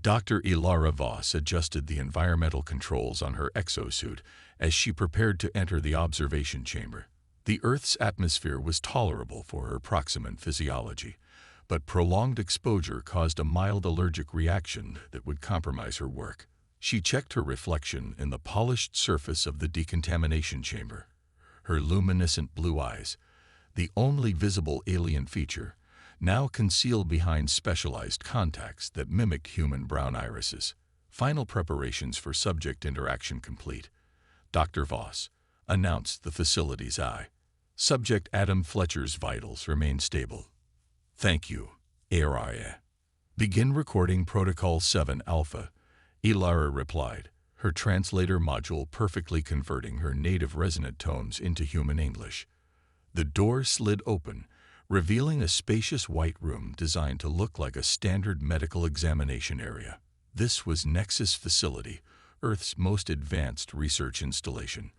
Dr. Ilara Voss adjusted the environmental controls on her exosuit as she prepared to enter the observation chamber. The Earth's atmosphere was tolerable for her proximate physiology, but prolonged exposure caused a mild allergic reaction that would compromise her work. She checked her reflection in the polished surface of the decontamination chamber. Her luminescent blue eyes, the only visible alien feature, now concealed behind specialized contacts that mimicked human brown irises. Final preparations for subject interaction complete. Dr. Voss announced the facility's eye. Subject Adam Fletcher's vitals remain stable. Thank you, ARIA. Begin recording Protocol 7 Alpha, Ilara replied, her translator module perfectly converting her native resonant tones into human English. The door slid open, revealing a spacious white room designed to look like a standard medical examination area. This was Nexus Facility, Earth's most advanced research installation,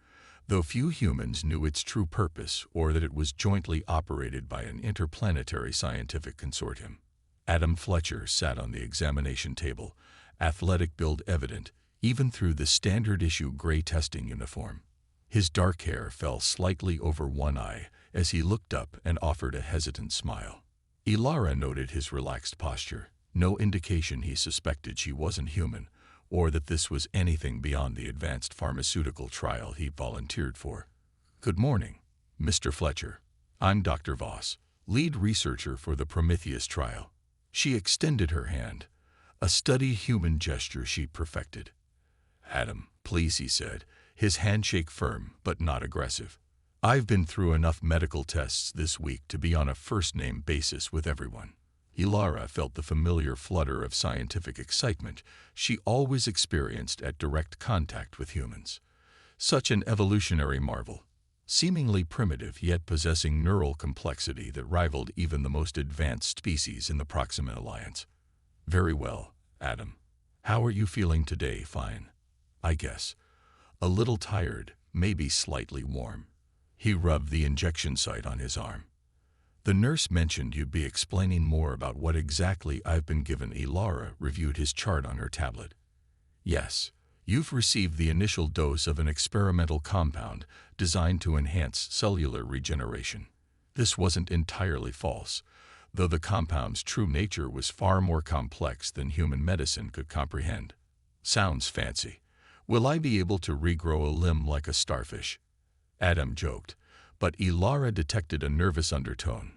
though few humans knew its true purpose or that it was jointly operated by an interplanetary scientific consortium. Adam Fletcher sat on the examination table, athletic build evident, even through the standard-issue gray testing uniform. His dark hair fell slightly over one eye as he looked up and offered a hesitant smile. Ilara noted his relaxed posture, no indication he suspected she wasn't human, or that this was anything beyond the advanced pharmaceutical trial he volunteered for. Good morning, Mr. Fletcher. I'm Dr. Voss, lead researcher for the Prometheus trial. She extended her hand, a studied human gesture she perfected. Adam, please, he said, his handshake firm but not aggressive. I've been through enough medical tests this week to be on a first-name basis with everyone. Ilara felt the familiar flutter of scientific excitement she always experienced at direct contact with humans. Such an evolutionary marvel, seemingly primitive yet possessing neural complexity that rivaled even the most advanced species in the Proxima Alliance. Very well, Adam. How are you feeling today? Fine, I guess. A little tired, maybe slightly warm. He rubbed the injection site on his arm. The nurse mentioned you'd be explaining more about what exactly I've been given. Ilara reviewed his chart on her tablet. Yes, you've received the initial dose of an experimental compound designed to enhance cellular regeneration. This wasn't entirely false, though the compound's true nature was far more complex than human medicine could comprehend. Sounds fancy. Will I be able to regrow a limb like a starfish? Adam joked, but Ilara detected a nervous undertone.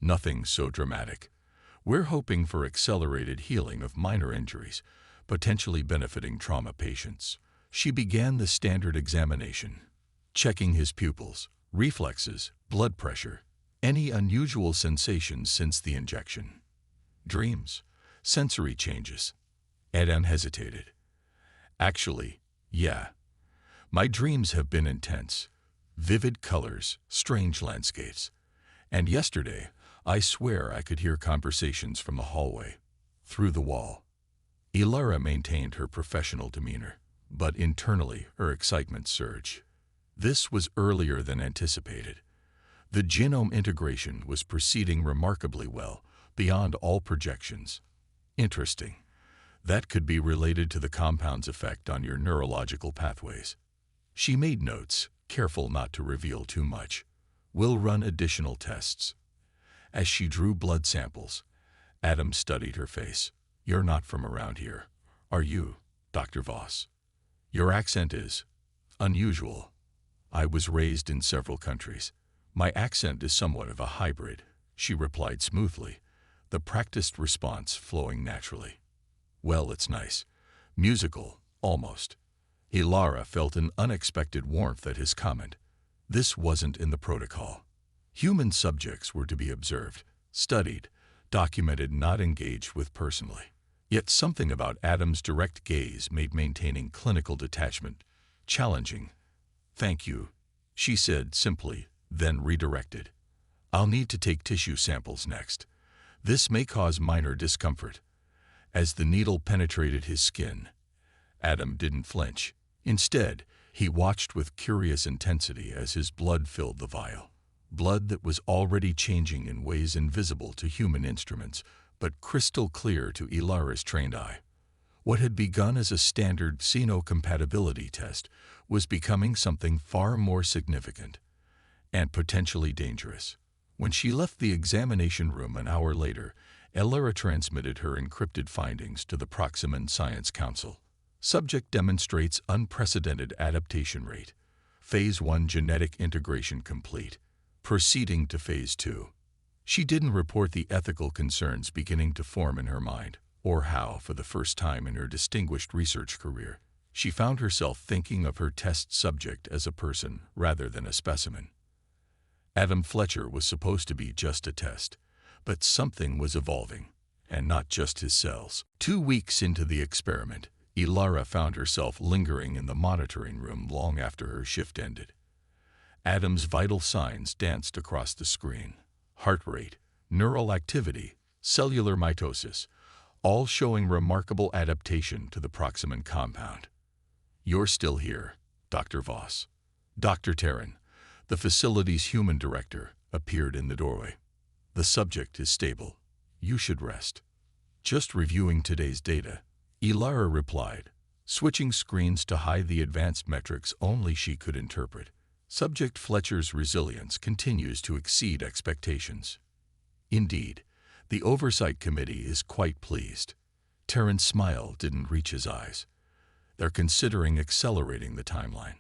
Nothing so dramatic. We're hoping for accelerated healing of minor injuries, potentially benefiting trauma patients. She began the standard examination, checking his pupils, reflexes, blood pressure, any unusual sensations since the injection. Dreams, sensory changes. Adam hesitated. Actually, yeah. My dreams have been intense. Vivid colors, strange landscapes. And yesterday, I swear I could hear conversations from the hallway, through the wall. Ilara maintained her professional demeanor, but internally her excitement surged. This was earlier than anticipated. The genome integration was proceeding remarkably well, beyond all projections. Interesting. That could be related to the compound's effect on your neurological pathways. She made notes, careful not to reveal too much. We'll run additional tests. As she drew blood samples, Adam studied her face. You're not from around here, are you, Dr. Voss? Your accent is unusual. I was raised in several countries. My accent is somewhat of a hybrid, she replied smoothly, the practiced response flowing naturally. Well, it's nice. Musical, almost. Ilara felt an unexpected warmth at his comment. This wasn't in the protocol. Human subjects were to be observed, studied, documented, not engaged with personally. Yet something about Adam's direct gaze made maintaining clinical detachment challenging. Thank you, she said simply, then redirected. I'll need to take tissue samples next. This may cause minor discomfort. As the needle penetrated his skin, Adam didn't flinch. Instead, he watched with curious intensity as his blood filled the vial. Blood that was already changing in ways invisible to human instruments, but crystal clear to Ilara's trained eye. What had begun as a standard xenocompatibility test was becoming something far more significant and potentially dangerous. When she left the examination room an hour later, Elara transmitted her encrypted findings to the Proximan Science Council. Subject demonstrates unprecedented adaptation rate. Phase 1 genetic integration complete. Proceeding to Phase 2. She didn't report the ethical concerns beginning to form in her mind, or how, for the first time in her distinguished research career, she found herself thinking of her test subject as a person rather than a specimen. Adam Fletcher was supposed to be just a test, but something was evolving, and not just his cells. 2 weeks into the experiment, Elara found herself lingering in the monitoring room long after her shift ended. Adam's vital signs danced across the screen. Heart rate, neural activity, cellular mitosis, all showing remarkable adaptation to the Proximan compound. "You're still here, Dr. Voss." Dr. Terran, the facility's human director, appeared in the doorway. "The subject is stable. You should rest." "Just reviewing today's data," Elara replied, switching screens to hide the advanced metrics only she could interpret. Subject Fletcher's resilience continues to exceed expectations. Indeed, the Oversight Committee is quite pleased. Terran's smile didn't reach his eyes. They're considering accelerating the timeline.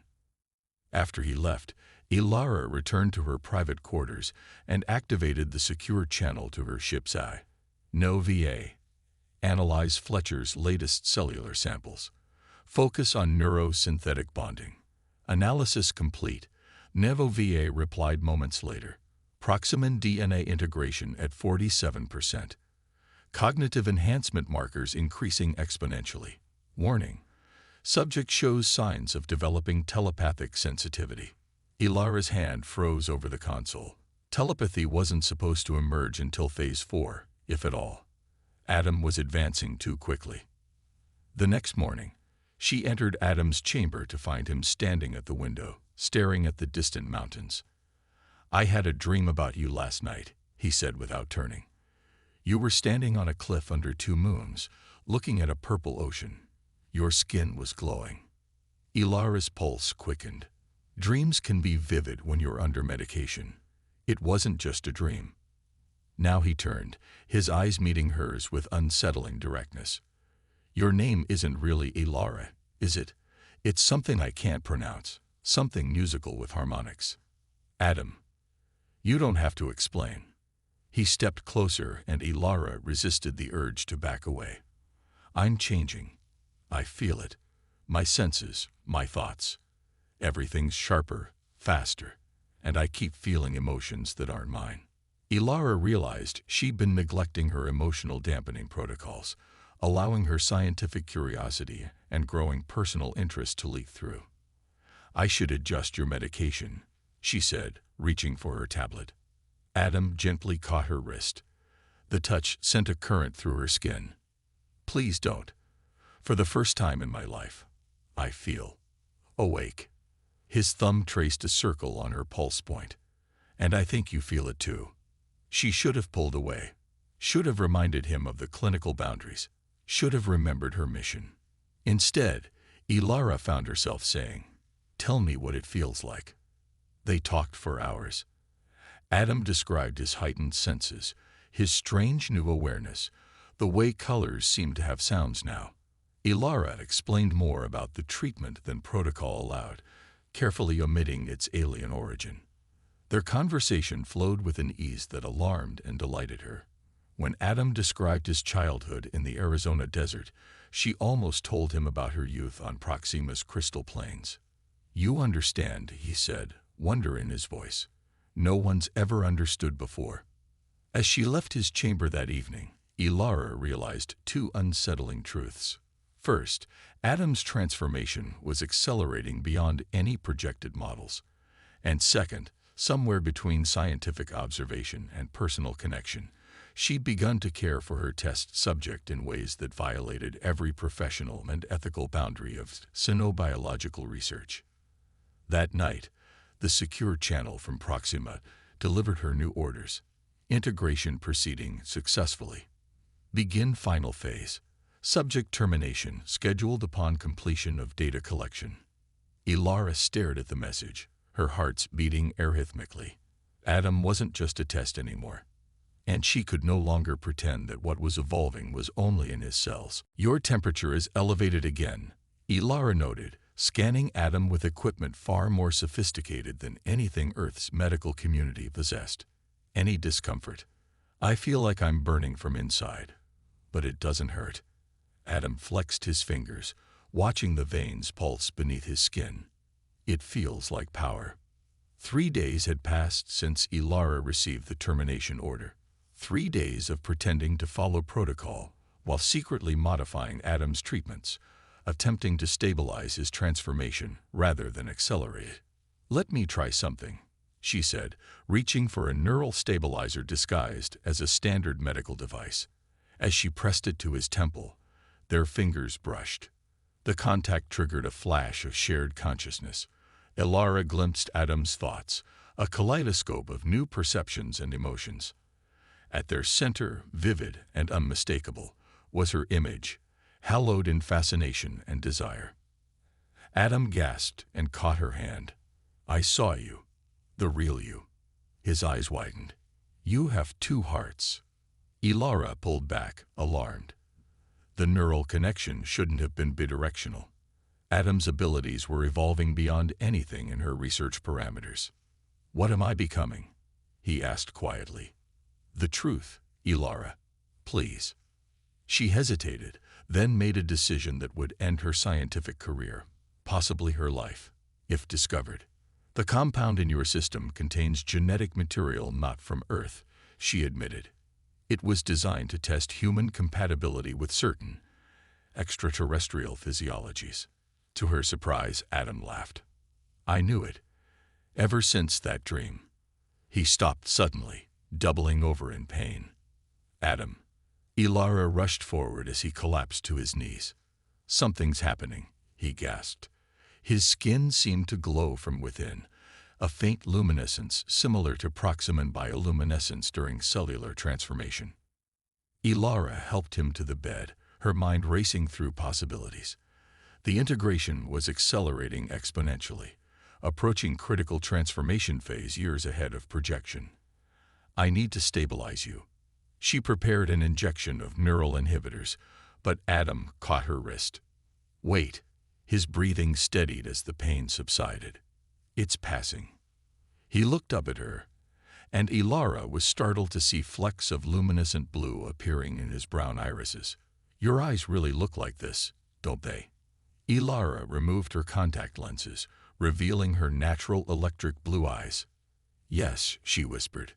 After he left, Elara returned to her private quarters and activated the secure channel to her ship's eye. No VA. Analyze Fletcher's latest cellular samples. Focus on neurosynthetic bonding. Analysis complete. Nevo VA replied moments later. Proximan DNA integration at 47%. Cognitive enhancement markers increasing exponentially. Warning. Subject shows signs of developing telepathic sensitivity. Elara's hand froze over the console. Telepathy wasn't supposed to emerge until Phase 4, if at all. Adam was advancing too quickly. The next morning, she entered Adam's chamber to find him standing at the window, staring at the distant mountains. "I had a dream about you last night," he said without turning. "You were standing on a cliff under 2 moons, looking at a purple ocean. Your skin was glowing." Elara's pulse quickened. Dreams can be vivid when you're under medication. It wasn't just a dream. Now he turned, his eyes meeting hers with unsettling directness. "Your name isn't really Elara, is it? It's something I can't pronounce, something musical with harmonics." "Adam, you don't have to explain." He stepped closer and Elara resisted the urge to back away. "I'm changing. I feel it. My senses, my thoughts. Everything's sharper, faster, and I keep feeling emotions that aren't mine." Elara realized she'd been neglecting her emotional dampening protocols, allowing her scientific curiosity and growing personal interest to leak through. "I should adjust your medication," she said, reaching for her tablet. Adam gently caught her wrist. The touch sent a current through her skin. "Please don't. For the first time in my life, I feel awake." His thumb traced a circle on her pulse point. "And I think you feel it too." She should have pulled away, should have reminded him of the clinical boundaries, should have remembered her mission. Instead, Elara found herself saying, "Tell me what it feels like." They talked for hours. Adam described his heightened senses, his strange new awareness, the way colors seemed to have sounds now. Elara explained more about the treatment than protocol allowed, carefully omitting its alien origin. Their conversation flowed with an ease that alarmed and delighted her. When Adam described his childhood in the Arizona desert, she almost told him about her youth on Proxima's crystal plains. "You understand," he said, wonder in his voice. "No one's ever understood before." As she left his chamber that evening, Elara realized 2 unsettling truths. First, Adam's transformation was accelerating beyond any projected models. And second, somewhere between scientific observation and personal connection, she'd begun to care for her test subject in ways that violated every professional and ethical boundary of xenobiological research. That night, the secure channel from Proxima delivered her new orders. Integration proceeding successfully. Begin final phase. Subject termination scheduled upon completion of data collection. Ilara stared at the message, her heart's beating arrhythmically. Adam wasn't just a test anymore, and she could no longer pretend that what was evolving was only in his cells. Your temperature is elevated again, Ilara noted, scanning Adam with equipment far more sophisticated than anything Earth's medical community possessed. Any discomfort? I feel like I'm burning from inside, but it doesn't hurt. Adam flexed his fingers, watching the veins pulse beneath his skin. It feels like power. 3 days had passed since Ilara received the termination order. 3 days of pretending to follow protocol while secretly modifying Adam's treatments, attempting to stabilize his transformation rather than accelerate it. "Let me try something," she said, reaching for a neural stabilizer disguised as a standard medical device. As she pressed it to his temple, their fingers brushed. The contact triggered a flash of shared consciousness. Ilara glimpsed Adam's thoughts, a kaleidoscope of new perceptions and emotions. At their center, vivid and unmistakable, was her image, hallowed in fascination and desire. Adam gasped and caught her hand. "I saw you, the real you." His eyes widened. "You have 2 hearts." Ilara pulled back, alarmed. The neural connection shouldn't have been bidirectional. Adam's abilities were evolving beyond anything in her research parameters. "What am I becoming?" he asked quietly. "The truth, Ilara. Please." She hesitated, then made a decision that would end her scientific career, possibly her life, if discovered. "The compound in your system contains genetic material not from Earth," she admitted. "It was designed to test human compatibility with certain extraterrestrial physiologies." To her surprise, Adam laughed. "I knew it. Ever since that dream." He stopped suddenly, doubling over in pain. "Adam." Ilara rushed forward as he collapsed to his knees. "Something's happening," he gasped. His skin seemed to glow from within, a faint luminescence similar to Proximum bioluminescence during cellular transformation. Ilara helped him to the bed, her mind racing through possibilities. The integration was accelerating exponentially, approaching critical transformation phase years ahead of projection. "I need to stabilize you." She prepared an injection of neural inhibitors, but Adam caught her wrist. "Wait." His breathing steadied as the pain subsided. "It's passing." He looked up at her, and Ilara was startled to see flecks of luminescent blue appearing in his brown irises. "Your eyes really look like this, don't they?" Ilara removed her contact lenses, revealing her natural electric blue eyes. "Yes," she whispered.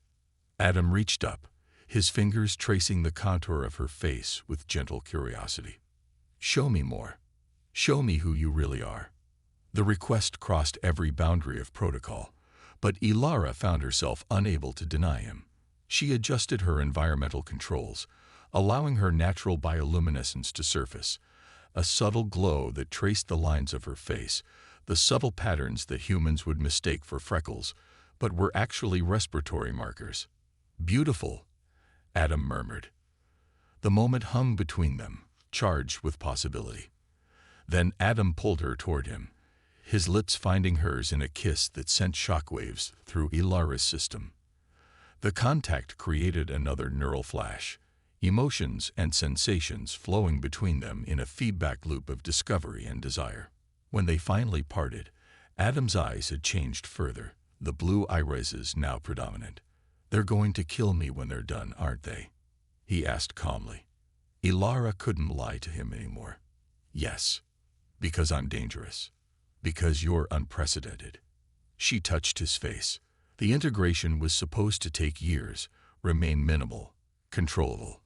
Adam reached up, his fingers tracing the contour of her face with gentle curiosity. "Show me more. Show me who you really are." The request crossed every boundary of protocol, but Ilara found herself unable to deny him. She adjusted her environmental controls, allowing her natural bioluminescence to surface, a subtle glow that traced the lines of her face, the subtle patterns that humans would mistake for freckles, but were actually respiratory markers. "Beautiful," Adam murmured. The moment hung between them, charged with possibility. Then Adam pulled her toward him, his lips finding hers in a kiss that sent shockwaves through Ilara's system. The contact created another neural flash, emotions and sensations flowing between them in a feedback loop of discovery and desire. When they finally parted, Adam's eyes had changed further, the blue irises now predominant. "They're going to kill me when they're done, aren't they?" he asked calmly. Ilara couldn't lie to him anymore. "Yes, because I'm dangerous. Because you're unprecedented." She touched his face. The integration was supposed to take years, remain minimal, controllable.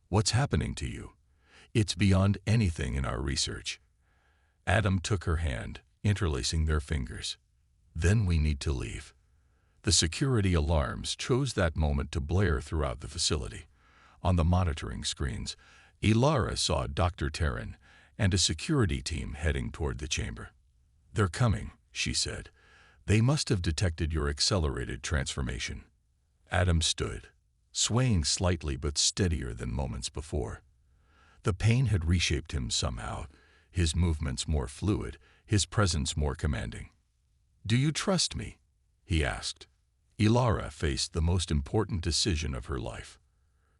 "What's happening to you? It's beyond anything in our research." Adam took her hand, interlacing their fingers. "Then we need to leave." The security alarms chose that moment to blare throughout the facility. On the monitoring screens, Ilara saw Dr. Terran and a security team heading toward the chamber. "They're coming," she said. "They must have detected your accelerated transformation." Adam stood, swaying slightly but steadier than moments before. The pain had reshaped him somehow, his movements more fluid, his presence more commanding. "Do you trust me?" he asked. Ilara faced the most important decision of her life.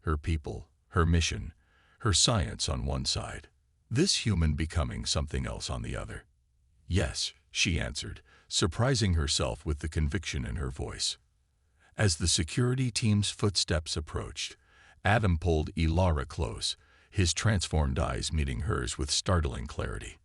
Her people, her mission, her science on one side. This human becoming something else on the other. "Yes," she answered, surprising herself with the conviction in her voice. As the security team's footsteps approached, Adam pulled Ilara close, his transformed eyes meeting hers with startling clarity.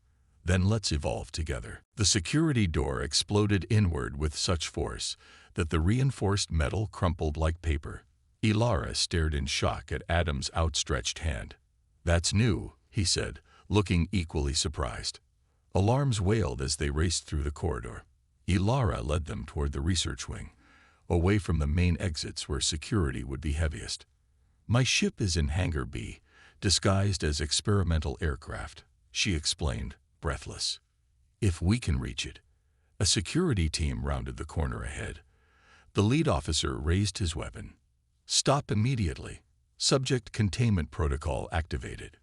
"Then let's evolve together." The security door exploded inward with such force that the reinforced metal crumpled like paper. Ilara stared in shock at Adam's outstretched hand. "That's new," he said, looking equally surprised. Alarms wailed as they raced through the corridor. Ilara led them toward the research wing, away from the main exits where security would be heaviest. "My ship is in Hangar B, disguised as experimental aircraft," she explained, breathless. "If we can reach it." A security team rounded the corner ahead. The lead officer raised his weapon. "Stop immediately. Subject containment protocol activated."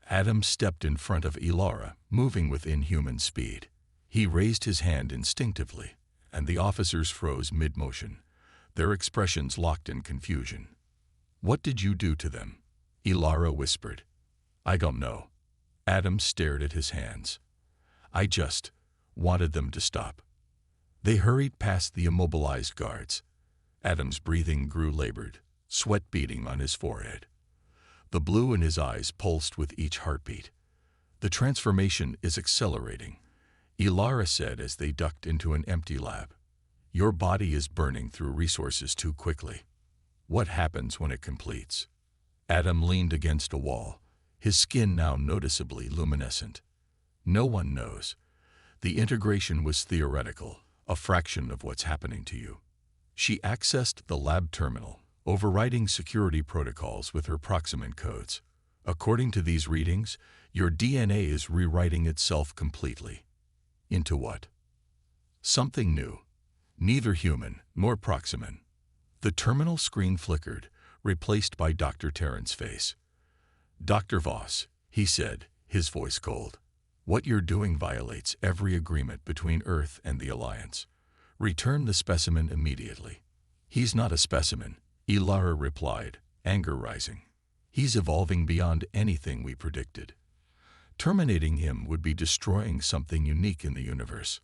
Adam stepped in front of Ilara, moving with inhuman speed. He raised his hand instinctively, and the officers froze mid-motion, their expressions locked in confusion. "What did you do to them?" Ilara whispered. "I don't know." Adam stared at his hands. "I just wanted them to stop." They hurried past the immobilized guards. Adam's breathing grew labored, sweat beading on his forehead. The blue in his eyes pulsed with each heartbeat. "The transformation is accelerating," Ilara said as they ducked into an empty lab. "Your body is burning through resources too quickly." "What happens when it completes?" Adam leaned against a wall, his skin now noticeably luminescent. "No one knows. The integration was theoretical, a fraction of what's happening to you." She accessed the lab terminal, overriding security protocols with her proximate codes. "According to these readings, your DNA is rewriting itself completely." "Into what?" "Something new. Neither human nor proximate." The terminal screen flickered, replaced by Dr. Terran's face. "Dr. Voss," he said, his voice cold. "What you're doing violates every agreement between Earth and the Alliance. Return the specimen immediately." "He's not a specimen," Ilara replied, anger rising. "He's evolving beyond anything we predicted. Terminating him would be destroying something unique in the universe.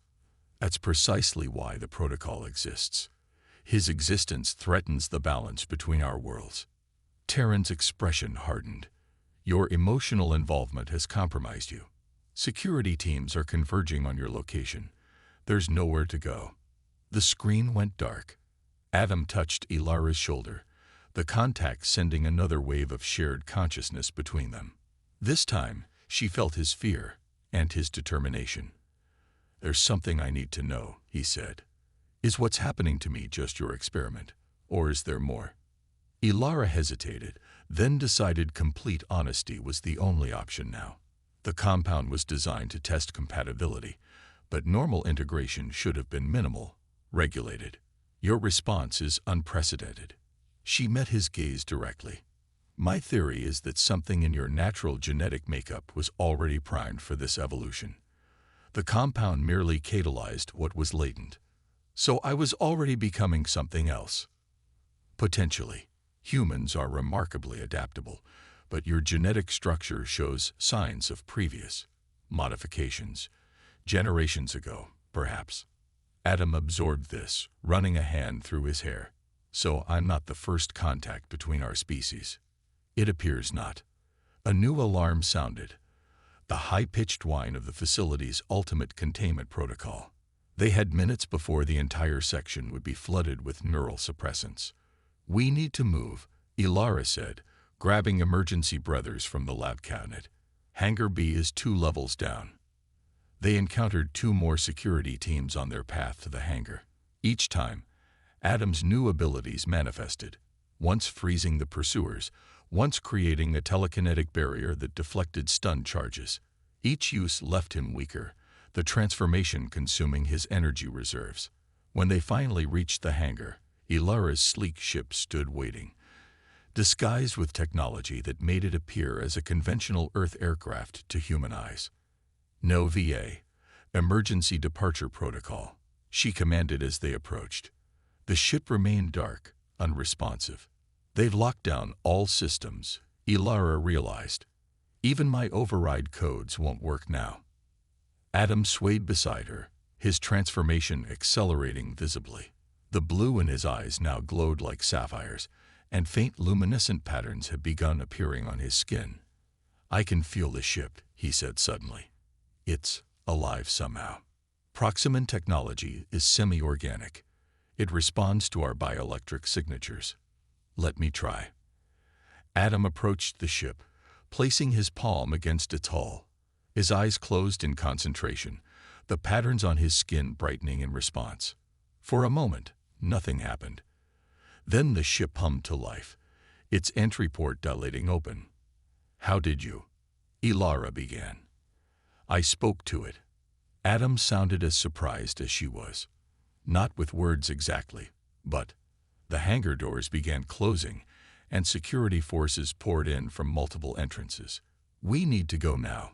That's precisely why the protocol exists. His existence threatens the balance between our worlds." Terran's expression hardened. "Your emotional involvement has compromised you. Security teams are converging on your location. There's nowhere to go." The screen went dark. Adam touched Ilara's shoulder, the contact sending another wave of shared consciousness between them. This time, she felt his fear and his determination. "There's something I need to know," he said. "Is what's happening to me just your experiment, or is there more?" Ilara hesitated, then decided complete honesty was the only option now. The compound was designed to test compatibility, but normal integration should have been minimal, regulated. "Your response is unprecedented." She met his gaze directly. "My theory is that something in your natural genetic makeup was already primed for this evolution. The compound merely catalyzed what was latent. So I was already becoming something else." "Potentially. Humans are remarkably adaptable, but your genetic structure shows signs of previous modifications. Generations ago, perhaps." Adam absorbed this, running a hand through his hair. "So I'm not the first contact between our species." "It appears not." A new alarm sounded, the high-pitched whine of the facility's ultimate containment protocol. They had minutes before the entire section would be flooded with neural suppressants. "We need to move," Ilara said, grabbing emergency breathers from the lab cabinet. "Hangar B is 2 levels down." They encountered 2 more security teams on their path to the hangar. Each time, Adam's new abilities manifested, once freezing the pursuers, once creating a telekinetic barrier that deflected stun charges. Each use left him weaker, the transformation consuming his energy reserves. When they finally reached the hangar, Ilara's sleek ship stood waiting, disguised with technology that made it appear as a conventional Earth aircraft to human eyes. "No VA. Emergency departure protocol," she commanded as they approached. The ship remained dark, unresponsive. "They've locked down all systems," Ilara realized. "Even my override codes won't work now." Adam swayed beside her, his transformation accelerating visibly. The blue in his eyes now glowed like sapphires, and faint luminescent patterns had begun appearing on his skin. "I can feel the ship," he said suddenly. "It's alive somehow. Proximan technology is semi-organic. It responds to our bioelectric signatures. Let me try." Adam approached the ship, placing his palm against its hull. His eyes closed in concentration, the patterns on his skin brightening in response. For a moment, nothing happened. Then the ship hummed to life, its entry port dilating open. "How did you?" Ilara began. "I spoke to it." Adam sounded as surprised as she was. Not with words exactly, but the hangar doors began closing, and security forces poured in from multiple entrances. "We need to go now."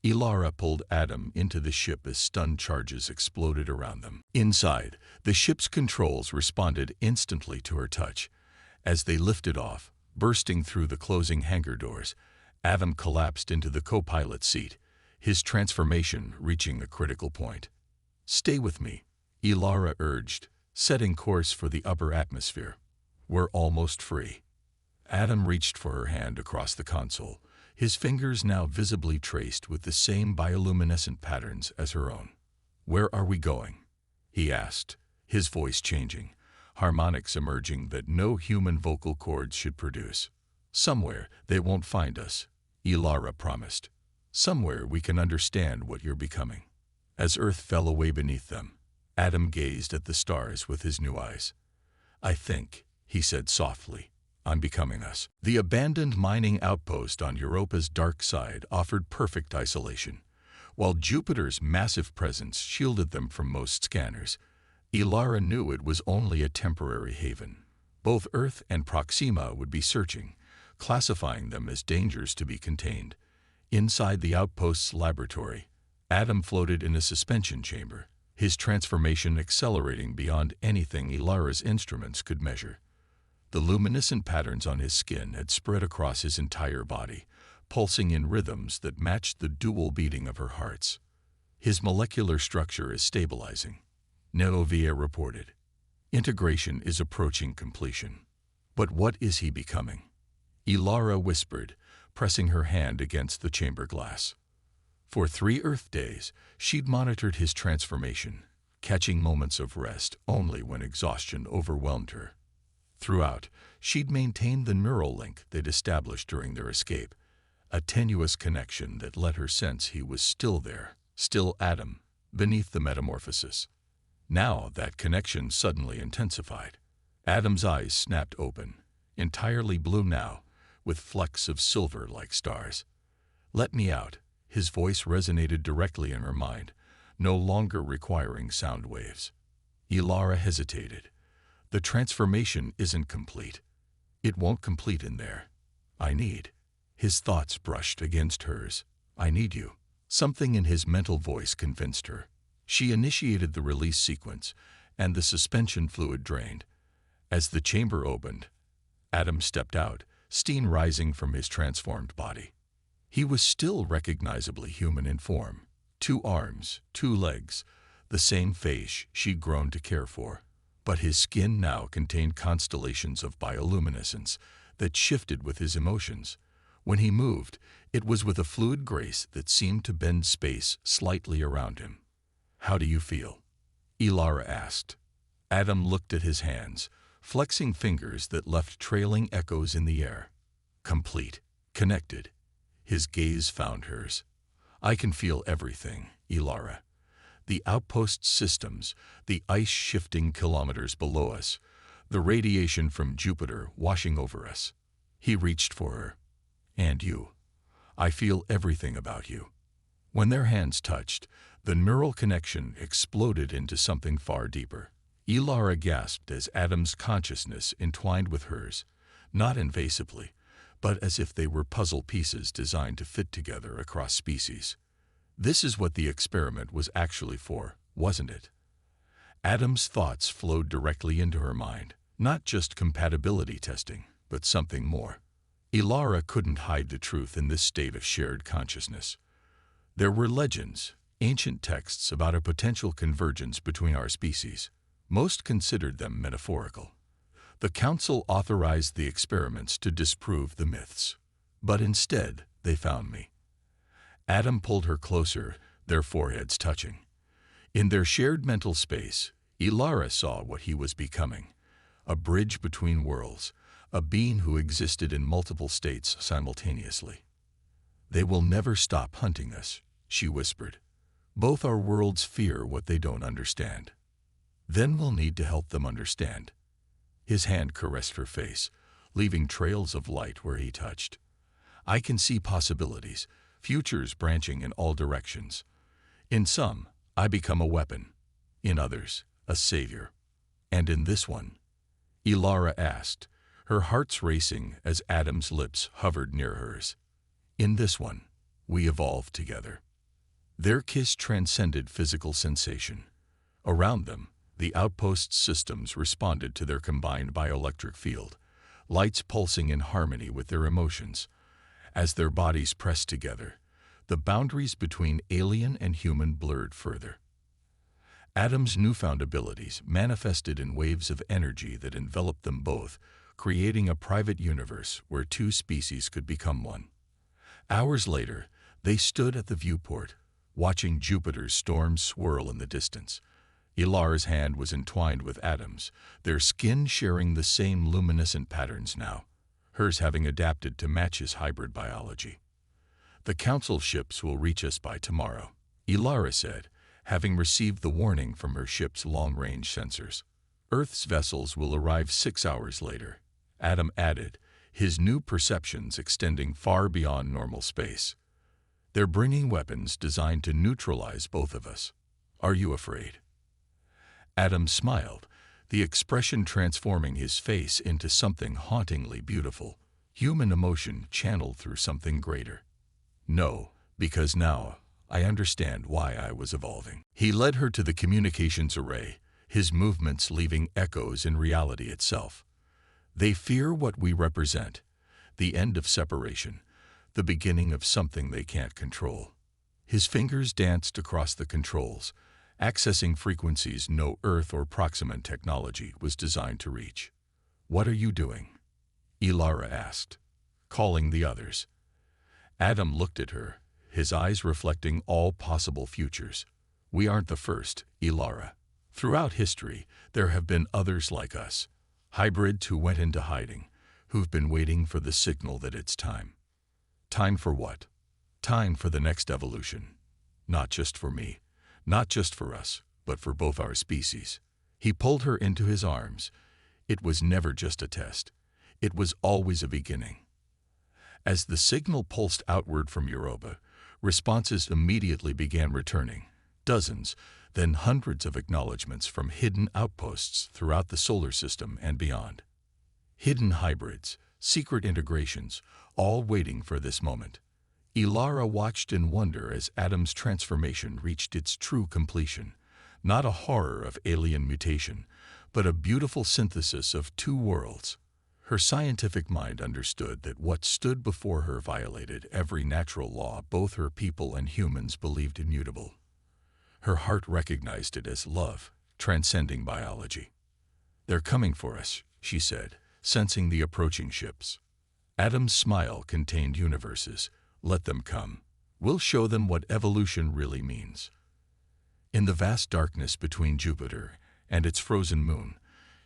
Ilara pulled Adam into the ship as stun charges exploded around them. Inside, the ship's controls responded instantly to her touch. As they lifted off, bursting through the closing hangar doors, Adam collapsed into the co-pilot seat, his transformation reaching a critical point. "Stay with me," Ilara urged, setting course for the upper atmosphere. "We're almost free." Adam reached for her hand across the console, his fingers now visibly traced with the same bioluminescent patterns as her own. "Where are we going?" he asked, his voice changing, harmonics emerging that no human vocal cords should produce. "Somewhere they won't find us," Ilara promised. "Somewhere we can understand what you're becoming." As Earth fell away beneath them, Adam gazed at the stars with his new eyes. "I think," he said softly, "I'm becoming us." The abandoned mining outpost on Europa's dark side offered perfect isolation. While Jupiter's massive presence shielded them from most scanners, Ilara knew it was only a temporary haven. Both Earth and Proxima would be searching, classifying them as dangers to be contained. Inside the outpost's laboratory, Adam floated in a suspension chamber, his transformation accelerating beyond anything Ilara's instruments could measure. The luminescent patterns on his skin had spread across his entire body, pulsing in rhythms that matched the dual beating of her hearts. "His molecular structure is stabilizing," Neovia reported. "Integration is approaching completion." "But what is he becoming?" Ilara whispered, pressing her hand against the chamber glass. For 3 Earth days, she'd monitored his transformation, catching moments of rest only when exhaustion overwhelmed her. Throughout, she'd maintained the neural link they'd established during their escape, a tenuous connection that let her sense he was still there, still Adam, beneath the metamorphosis. Now that connection suddenly intensified. Adam's eyes snapped open, entirely blue now, with flecks of silver like stars. "Let me out." His voice resonated directly in her mind, no longer requiring sound waves. Ilara hesitated. "The transformation isn't complete. It won't complete in there. I need." His thoughts brushed against hers. "I need you." Something in his mental voice convinced her. She initiated the release sequence, and the suspension fluid drained. As the chamber opened, Adam stepped out, steam rising from his transformed body. He was still recognizably human in form. 2 arms, 2 legs, the same face she'd grown to care for. But his skin now contained constellations of bioluminescence that shifted with his emotions. When he moved, it was with a fluid grace that seemed to bend space slightly around him. "How do you feel?" Ilara asked. Adam looked at his hands, flexing fingers that left trailing echoes in the air. "Complete. Connected." His gaze found hers. "I can feel everything, Ilara. The outpost systems, the ice shifting kilometers below us, the radiation from Jupiter washing over us." He reached for her. "And you. I feel everything about you." When their hands touched, the neural connection exploded into something far deeper. Ilara gasped as Adam's consciousness entwined with hers, not invasively, but as if they were puzzle pieces designed to fit together across species. This is what the experiment was actually for, wasn't it? Adam's thoughts flowed directly into her mind, not just compatibility testing, but something more. Ilara couldn't hide the truth in this state of shared consciousness. There were legends, ancient texts about a potential convergence between our species. Most considered them metaphorical. The Council authorized the experiments to disprove the myths. But instead, they found me. Adam pulled her closer, their foreheads touching. In their shared mental space, Ilara saw what he was becoming. A bridge between worlds, a being who existed in multiple states simultaneously. "They will never stop hunting us," she whispered. "Both our worlds fear what they don't understand. Then we'll need to help them understand." His hand caressed her face, leaving trails of light where he touched. "I can see possibilities, futures branching in all directions. In some, I become a weapon. In others, a savior. And in this one?" Ilara asked, her heart's racing as Adam's lips hovered near hers. "In this one, we evolved together." Their kiss transcended physical sensation. Around them, the outpost systems responded to their combined bioelectric field, lights pulsing in harmony with their emotions. As their bodies pressed together, the boundaries between alien and human blurred further. Adam's newfound abilities manifested in waves of energy that enveloped them both, creating a private universe where two species could become one. Hours later, they stood at the viewport, watching Jupiter's storms swirl in the distance. Ilara's hand was entwined with Adam's, their skin sharing the same luminescent patterns now, hers having adapted to match his hybrid biology. "The Council ships will reach us by tomorrow," Ilara said, having received the warning from her ship's long-range sensors. "Earth's vessels will arrive 6 hours later," Adam added, his new perceptions extending far beyond normal space. "They're bringing weapons designed to neutralize both of us. Are you afraid?" Adam smiled, the expression transforming his face into something hauntingly beautiful, human emotion channeled through something greater. "No, because now I understand why I was evolving." He led her to the communications array, his movements leaving echoes in reality itself. "They fear what we represent, the end of separation, the beginning of something they can't control." His fingers danced across the controls, accessing frequencies no Earth or Proximate technology was designed to reach. "What are you doing?" Ilara asked, calling the others. Adam looked at her, his eyes reflecting all possible futures. "We aren't the first, Ilara. Throughout history, there have been others like us, hybrids who went into hiding, who've been waiting for the signal that it's time." "Time for what?" "Time for the next evolution. Not just for me, not just for us, but for both our species." He pulled her into his arms. It was never just a test. It was always a beginning. As the signal pulsed outward from Europa, responses immediately began returning. Dozens, then hundreds of acknowledgments from hidden outposts throughout the solar system and beyond. Hidden hybrids, secret integrations, all waiting for this moment. Ilara watched in wonder as Adam's transformation reached its true completion, not a horror of alien mutation, but a beautiful synthesis of two worlds. Her scientific mind understood that what stood before her violated every natural law both her people and humans believed immutable. Her heart recognized it as love, transcending biology. "They're coming for us," she said, sensing the approaching ships. Adam's smile contained universes. "Let them come. We'll show them what evolution really means." In the vast darkness between Jupiter and its frozen moon,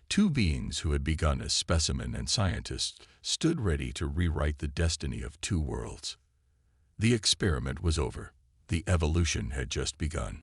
two beings who had begun as specimen and scientists stood ready to rewrite the destiny of two worlds. The experiment was over. The evolution had just begun.